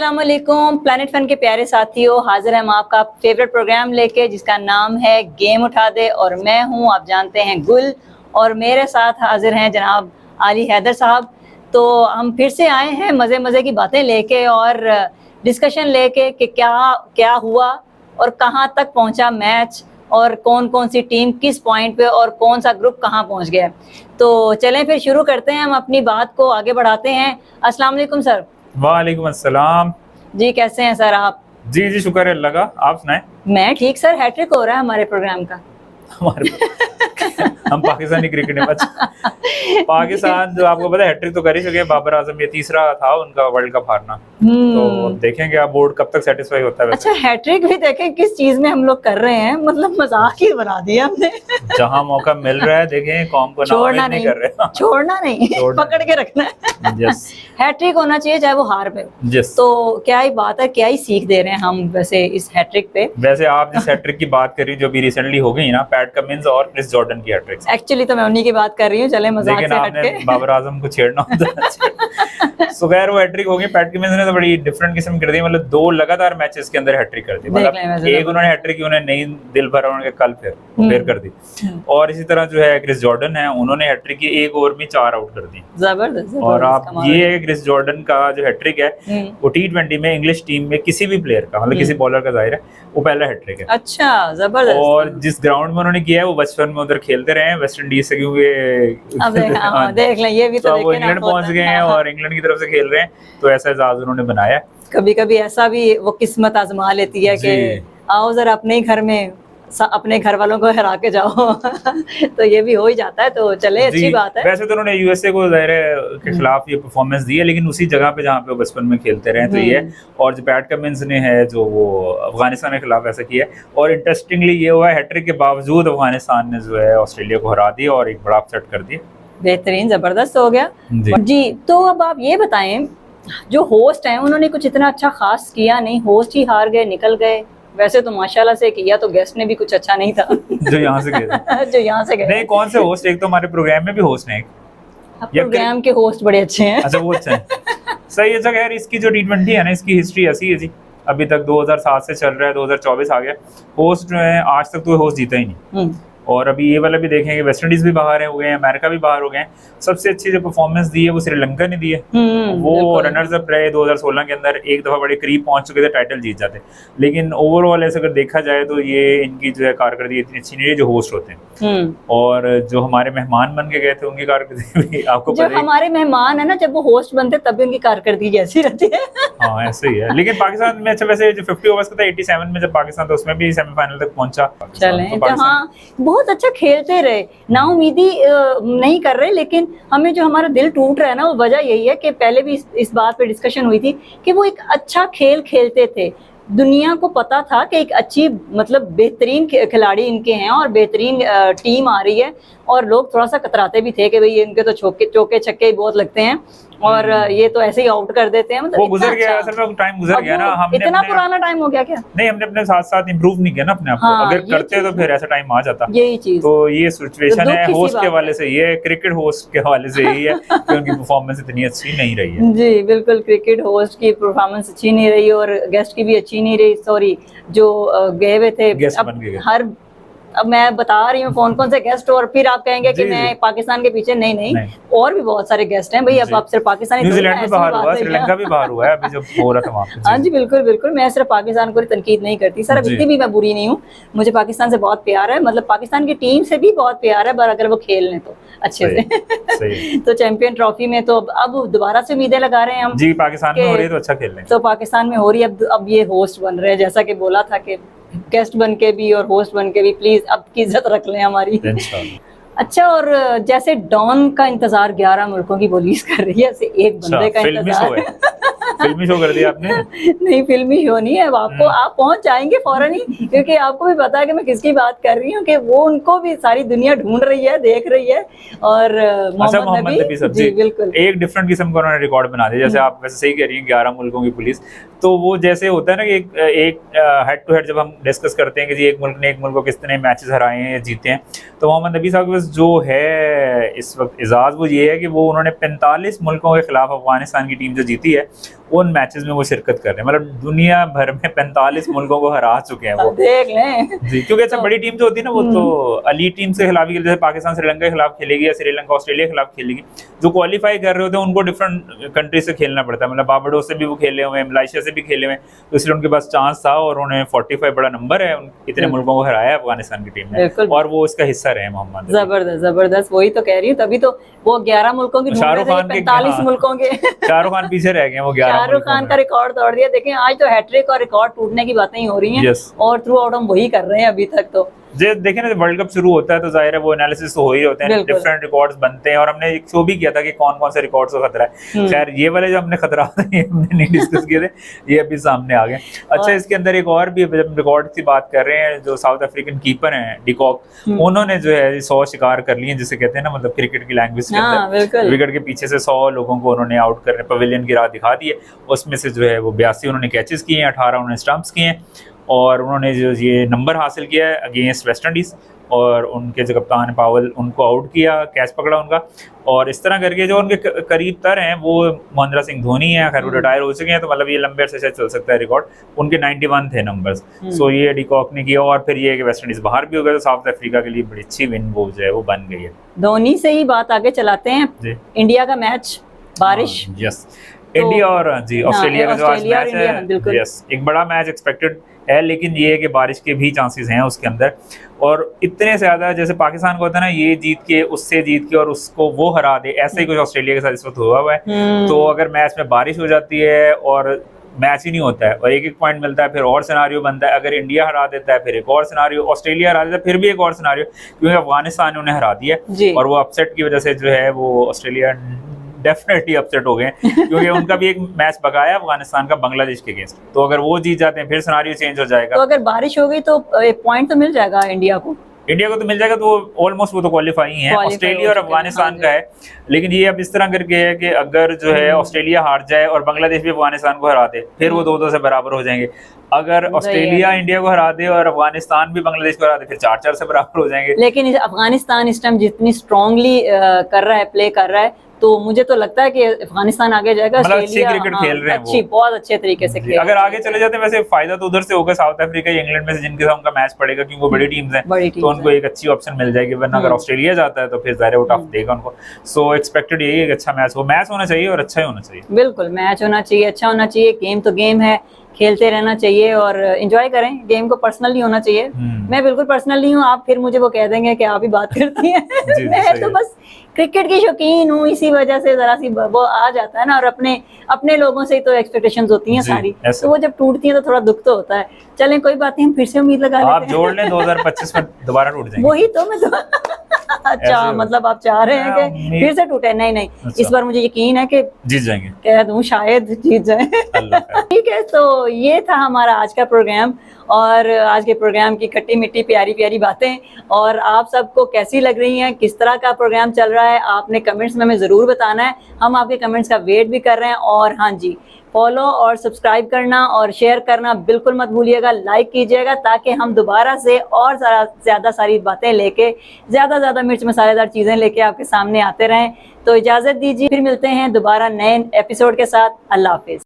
अस्सलाम वालेकुम planet fun के प्यारे साथियों, हाजिर हम आपका फेवरेट प्रोग्राम लेके जिसका नाम है गेम उठा दे। और मैं हूं, आप जानते हैं, गुल। और मेरे साथ हाजिर हैं जनाब आली हैदर साहब। तो हम फिर से आए हैं मज़े मज़े की बातें लेके और डिस्कशन लेके कि क्या क्या हुआ और कहां तक पहुंचा मैच और कौन कौन सी टीम किस पॉइंट पे और कौन सा ग्रुप कहां पहुंच गया। तो चलें फिर शुरू करते हैं, हम अपनी बात को आगे बढ़ाते हैं। अस्सलाम वालेकुम सर। वालेकुम अस्सलाम जी, कैसे हैं सर आप? जी जी, शुक्र है अल्लाह का। आप सुनाएं। मैं ठीक सर। हैट्रिक हो रहा है हमारे प्रोग्राम का। हमारे हम पाकिस्तानी क्रिकेट में पाकिस्तान जो आपको पता है हैट्रिक तो कर ही चुके हैं। बाबर आजम ये तीसरा था उनका वर्ल्ड कप हारना। तो देखेंगे आप बोर्ड कब तक सेटिस्फाई होता है। वैसे अच्छा, हैट्रिक भी देखें किस चीज में हम लोग कर रहे हैं, मतलब मजाक ही बना दिया हमने। जहां मौका मिल रहा है देखें, कौम को छोड़ना नहीं कर रहे। छोड़ना नहीं, पकड़ के रखना है। यस, हैट्रिक होना चाहिए चाहे वो हार पे। यस। तो क्या ही बात है, क्या ही सीख दे रहे हैं हम वैसे इस हैट्रिक पे। वैसे आप जिस हैट्रिक की बात करी जो भी रिसेंटली हो गई ना, पैट कमिंस और क्रिस जॉर्डन की हैट्रिक, एक्चुअली तो मैं उन्हीं की बात कर रही हूँ। चले मजाक लेकिन से आपने हटके बाबर आजम को छेड़ना होता। सो खैर वो हैट्रिक हो गई। पैट कमिंस ने तो बड़ी डिफरेंट किस्म कर दी, मतलब 2 लगातार मैचेस के अंदर हैट्रिक कर दी। मतलब एक उन्होंने हैट्रिक की, उन्हें नहीं दिल भरा, उन्होंने कल फिर कर दी। और इसी तरह जो है क्रिस जॉर्डन है, उन्होंने हैट्रिक की 1 ओवर में 4 आउट कर दी। जबरदस्त। और आप ये है क्रिस जॉर्डन का जो हैट्रिक है वो T20 में इंग्लिश टीम में किसी भी प्लेयर का, मतलब किसी बॉलर का जाहिर है, वो पहला हैट्रिक है। अच्छा, जबरदस्त। और जिस ग्राउंड में उन्होंने किया है वो बचपन में उधर खेलते रहे हैं वेस्ट इंडीज से, क्योंकि देख लें ये भी तो वो इंग्लैंड पहुंच गए हैं और इंग्लैंड की तरफ से खेल रहे हैं, तो ऐसा एजाज उन्होंने बनाया। कभी कभी ऐसा भी वो किस्मत आजमा लेती है कि आओ जरा अपने ही घर में अपने घर वालों को हरा के जाओ। तो ये भी हो ही जाता है। तो चले, अच्छी बात है। वैसे तो उन्होंने यूएसए को जाहिर के खिलाफ ये परफॉर्मेंस दी है, लेकिन उसी जगह पे जहाँ पे वो बचपन में खेलते रहे, तो ये। और जो पैट कमिंस ने है जो वो अफगानिस्तान के खिलाफ ऐसा किया है। और इंटरेस्टिंगली ये हुआ है हैट्रिक के बावजूद अफगानिस्तान ने जो है ऑस्ट्रेलिया को हरा दिया और एक बड़ा अपसेट कर दिया। बेहतरीन, जबरदस्त हो गया जी। तो अब आप ये बताएं, जो होस्ट हैं उन्होंने कुछ इतना अच्छा खास किया नहीं, होस्ट ही हार गए, निकल गए। वैसे तो माशाल्लाह से किया, तो गेस्ट ने भी कुछ अच्छा नहीं था। जो यहाँ से गए जो यहाँ से गए नहीं, कौन से होस्ट? एक तो हमारे प्रोग्राम में भी होस्ट हैं, प्रोग्राम के होस्ट बड़े अच्छे हैं। अच्छा, वो अच्छा है, सही है। अच्छा खैर, इसकी जो T20 है ना, इसकी हिस्ट्री ऐसी है जी, अभी तक 2007 से चल रहा है, 2024 आ गया। होस्ट जो है आज तक तो होस्ट जीता ही नहीं। और अभी ये वाला भी देखेंगे, वेस्ट इंडीज भी बाहर हो गए हैं, अमेरिका भी बाहर हो गए हैं। सबसे अच्छी जो परफॉर्मेंस दी है वो श्रीलंका ने दी है। वो रनर्स अप रहे 2016 के अंदर, एक दफा बड़े करीब पहुंच चुके थे टाइटल जीत जाते। लेकिन ओवरऑल ऐसे अगर देखा जाए तो ये इनकी जो है कारकर्दगी इतनी अच्छी नहीं है जो होस्ट होते हैं। और जो हमारे मेहमान बन के गए थे उनकी कारकर्दगी भी आपको जो हमारे मेहमान है ना, जब वो होस्ट बनते तब भी उनकी कारकर्दगी जैसी रहती है। हाँ, ऐसे ही है। लेकिन पाकिस्तान में अच्छा, वैसे जो 50 ओवर्स का था 87 में जब पाकिस्तान था, उसमें भी सेमीफाइनल तक पहुंचा। चलें, तो हाँ, बहुत अच्छा खेलते रहे, नाउमीदी नहीं कर रहे। लेकिन हमें जो हमारा दिल टूट रहा है ना, वो वजह यही है कि पहले भी इस बात पे डिस्कशन हुई थी कि वो एक अच्छा खेल खेलते थे। दुनिया को पता था कि एक अच्छी, मतलब बेहतरीन खिलाड़ी इनके हैं और बेहतरीन टीम आ रही है। और लोग थोड़ा सा कतराते भी थे कि भाई इनके तो चौके छक्के ही बहुत लगते हैं और ये तो ऐसे ही आउट कर देते हैं। मतलब वो गुजर गया, असल में टाइम गुजर गया ना। हमने इतना पुराना टाइम हो गया क्या? नहीं, हमने अपने साथ साथ इंप्रूव नहीं किया ना अपने आप को। अगर करते तो फिर ऐसा टाइम आ जाता। यही चीज, तो ये सिचुएशन है होस्ट के हवाले से, ये क्रिकेट होस्ट के हवाले से यही है कि उनकी परफॉर्मेंस इतनी अच्छी नहीं रही है। जी बिल्कुल, क्रिकेट होस्ट की परफॉर्मेंस अच्छी नहीं रही और गेस्ट की भी अच्छी नहीं रही। सॉरी, जो गए हुए थे गेस्ट बन गए। अब मैं बता रही हूँ कौन कौन से गेस्ट, और फिर आप कहेंगे कि मैं पाकिस्तान के पीछे। नहीं, और भी बहुत सारे गेस्ट हैं भाई। अब आप सिर्फ पाकिस्तानी, न्यूजीलैंड भी बाहर हुआ, श्रीलंका भी बाहर हुआ है अभी जब हो रहा था वहाँ पे। हाँ जी, बिल्कुल बिल्कुल। मैं सिर्फ पाकिस्तान को तनकीद नहीं करती सर, अब इतनी भी मैं बुरी नहीं हूँ। मुझे पाकिस्तान से बहुत प्यार है, मतलब पाकिस्तान की टीम से भी बहुत प्यार है, पर अगर वो खेल लें तो अच्छे से। तो चैंपियन ट्रॉफी में तो अब दोबारा से उम्मीदें लगा रहे हैं हम जी, पाकिस्तान में हो रही है तो अच्छा खेल रहे हैं। तो पाकिस्तान में हो रही है, अब ये होस्ट बन रहे हैं, जैसा कि बोला था कि गेस्ट बन के भी और होस्ट बन के भी प्लीज अब की इज्जत रख लें हमारी। अच्छा, और जैसे डॉन का इंतजार 11 मुल्कों की पुलिस कर रही है, ऐसे एक बंदे का इंतजार। फिल्मी शो कर दिया आपने? नहीं, फिल्मी शो नहीं है। आपको आप पहुंच जाएंगे फौरन ही, क्योंकि आपको भी पता है कि मैं किसकी बात कर रही हूँ, कि वो उनको भी सारी दुनिया ढूंढ रही है, देख रही है। और मोहम्मद नबी साहब जी, बिल्कुल एक डिफरेंट किस्म का उन्होंने रिकॉर्ड बना दिया। जैसे आप वैसे सही कह रही हैं, 11 मुल्कों की पुलिस। तो वो जैसे होता है ना कि एक हेड टू हेड जब हम डिस्कस करते हैं कि जी एक मुल्क ने एक मुल्क को किस तरह मैचेस हराए हैं, जीते हैं, तो मोहम्मद नबी साहब के पास जो है इस वक्त एजाज़ वो ये है कि वो उन्होंने 45 मुल्कों के खिलाफ अफगानिस्तान की टीम जो जीती है उन मैचेस में वो शिरकत कर रहे हैं। मतलब दुनिया भर में 45 मुल्कों को हरा चुके हैं वो। देख लें जी, क्योंकि अच्छा बड़ी टीम जो होती है ना वो तो अली टीम से खिलाफ, जैसे पाकिस्तान श्रीलंका के खिलाफ खेलेगी या श्रीलंका ऑस्ट्रेलिया के खिलाफ खेलेगी, जो क्वालिफाई कर रहे होते हैं उनको डिफरेंट कंट्री से खेलना पड़ता है। मतलब बारबाडोस से भी वो खेले हुए हैं, मलेशिया से भी खेले हुए हैं, तो इसलिए उनके पास चांस था और उन्हें 45 बड़ा नंबर है, इतने मुल्कों को हराया अफगानिस्तान की टीम ने, और वो इसका हिस्सा रहे मोहम्मद। जबरदस्त, वही तो कह रही हूँ, तभी तो वो 11 मुल्कों की शाहरुख खान के 45 मुल्कों के शाहरुख खान पीछे रह गए वो 11 शाहरुख खान का रिकॉर्ड तोड़ दिया। देखें आज तो हैट्रिक और रिकॉर्ड टूटने की बातें ही हो रही हैं, और थ्रू आउट हम वही कर रहे हैं अभी तक। तो देखें ना, वर्ल्ड कप शुरू होता है तो जाहिर है वो एनालिसिस तो हो ही होते हैं, डिफरेंट रिकॉर्ड्स बनते हैं, और हमने एक शो भी किया था कि कौन कौन से रिकॉर्ड्स को खतरा है। खैर ये वाले जो हमने खतरा हमने नहीं डिस्कस किए थे, ये अभी सामने आ गए। अच्छा, इसके अंदर एक और भी, जब रिकॉर्ड की बात कर रहे हैं, जो साउथ अफ्रीकन कीपर हैं डिकॉक, उन्होंने जो है 100 शिकार कर लिए, जिसे कहते हैं ना, मतलब क्रिकेट की लैंग्वेज के अंदर विकेट के पीछे से 100 लोगों को उन्होंने आउट कर पवेलियन की राह दिखा दी है। उसमें से जो है वो 82 उन्होंने कैचेस किए हैं, 18 उन्होंने स्टंप्स किए हैं, और उन्होंने जो ये नंबर हासिल किया है अगेंस्ट वेस्ट इंडीज, और उनके जो कप्तान पावल उनको आउट किया, कैच पकड़ा उनका, और इस तरह करके जो उनके करीब तर हैं वो महेंद्र सिंह धोनी है। खैर वो रिटायर हो चुके हैं, तो मतलब ये लंबे अरसे से चल सकता है रिकॉर्ड। उनके 91 थे नंबर्स। सो ये डिकॉक ने किया, और फिर ये कि वेस्ट इंडीज बाहर भी हो गया, तो साउथ अफ्रीका के लिए बड़ी अच्छी विन वो जो है वो बन गई है। धोनी से ही बात आगे चलाते हैं। इंडिया का मैच, बारिश, यस, इंडिया और जी ऑस्ट्रेलिया का जो आज मैच है, यस, एक बड़ा मैच एक्सपेक्टेड है, लेकिन ये है कि बारिश के भी चांसेस हैं उसके अंदर, और इतने ज्यादा, जैसे पाकिस्तान को होता है ना, ये जीत के उससे जीत के और उसको वो हरा दे, ऐसे ही कुछ ऑस्ट्रेलिया के साथ इस वक्त हुआ है। तो अगर मैच में बारिश हो जाती है और मैच ही नहीं होता है और एक एक पॉइंट मिलता है, फिर और सिनारियो बनता है। अगर इंडिया हरा देता है फिर एक और सिनारियो, ऑस्ट्रेलिया हरा देता है फिर भी एक और सिनारियो, क्योंकि अफगानिस्तान ने उन्हें हरा दिया, और वो अपसेट की वजह से जो है वो ऑस्ट्रेलिया डेफिनेटली अपसेट हो गए, क्योंकि उनका भी एक मैच बकाया अफगानिस्तान का बांग्लादेश के अगेंस्ट, तो अगर वो जीत जाते हैं फिर सिनारियो चेंज हो जाएगा। तो अगर बारिश हो गई तो पॉइंट तो मिल जाएगा इंडिया को तो मिल जाएगा, तो ऑलमोस्ट वो तो क्वालिफाई है। ऑस्ट्रेलिया और अफगानिस्तान का है, लेकिन ये अब इस तरह करके है कि अगर जो है ऑस्ट्रेलिया हार जाए और बांग्लादेश भी अफगानिस्तान को हरा दे, फिर वो 2-2 से बराबर हो जाएंगे। अगर ऑस्ट्रेलिया इंडिया को हरा दे और अफगानिस्तान भी बांग्लादेश को हरा दे, फिर 4-4 से बराबर हो जाएंगे। लेकिन अफगानिस्तान इस टाइम जितनी स्ट्रांगली कर रहा है, प्ले कर रहा है, तो मुझे तो लगता है कि अफगानिस्तान आगे जाएगा। मतलब अच्छी क्रिकेट खेल रहे हैं, बहुत अच्छे तरीके से खेल। अगर आगे चले जाते हैं, वैसे फायदा तो उधर से होगा साउथ अफ्रीका या इंग्लैंड में से, जिनके साथ उनका मैच पड़ेगा, क्योंकि वो बड़ी टीम्स हैं, तो उनको एक अच्छी ऑप्शन मिल जाएगी। वरना अगर ऑस्ट्रेलिया जाता है तो फिर ज़ाहिर है वो टफ देगा उनको। सो एक्सपेक्टेड यही है कि अच्छा मैच होना चाहिए, और अच्छा ही होना चाहिए। बिल्कुल, मैच होना चाहिए, अच्छा होना चाहिए। गेम तो गेम है, खेलते रहना चाहिए और एंजॉय करें। गेम को पर्सनल नहीं होना चाहिए। मैं बिल्कुल पर्सनल नहीं हूँ, आप फिर मुझे वो कह देंगे कि आप ही बात करती हैं। मैं तो बस क्रिकेट की शौकीन हूँ, इसी वजह से जरा सी वो आ जाता है ना, और अपने लोगों से ही तो एक्सपेक्टेशंस होती हैं सारी, तो वो जब टूटती हैं तो थोड़ा दुख तो होता है। चलें कोई बात नहीं, हम फिर से उम्मीद लगा लेते हैं। आप जोड़ लें 2025 में दोबारा टूट जाएंगे। वही तो मैं अच्छा, मतलब आप चाह रहे हैं कि फिर से टूटे? नहीं, इस बार मुझे यकीन है कि जीत जाएंगे, कह दूं शायद जीत जाए। ठीक है, तो ये था हमारा आज का प्रोग्राम, और आज के प्रोग्राम की खट्टी मिट्टी प्यारी प्यारी बातें, और आप सबको कैसी लग रही हैं, किस तरह का प्रोग्राम चल रहा है, आपने कमेंट्स में हमें ज़रूर बताना है। हम आपके कमेंट्स का वेट भी कर रहे हैं। और हाँ जी, फॉलो और सब्सक्राइब करना और शेयर करना बिल्कुल मत भूलिएगा, लाइक कीजिएगा, ताकि हम दोबारा से और ज़्यादा सारी बातें लेके, ज़्यादा मिर्च मसालेदार चीज़ें लेके आपके सामने आते रहें। तो इजाज़त दीजिए, फिर मिलते हैं दोबारा नए एपिसोड के साथ। अल्लाह हाफिज़।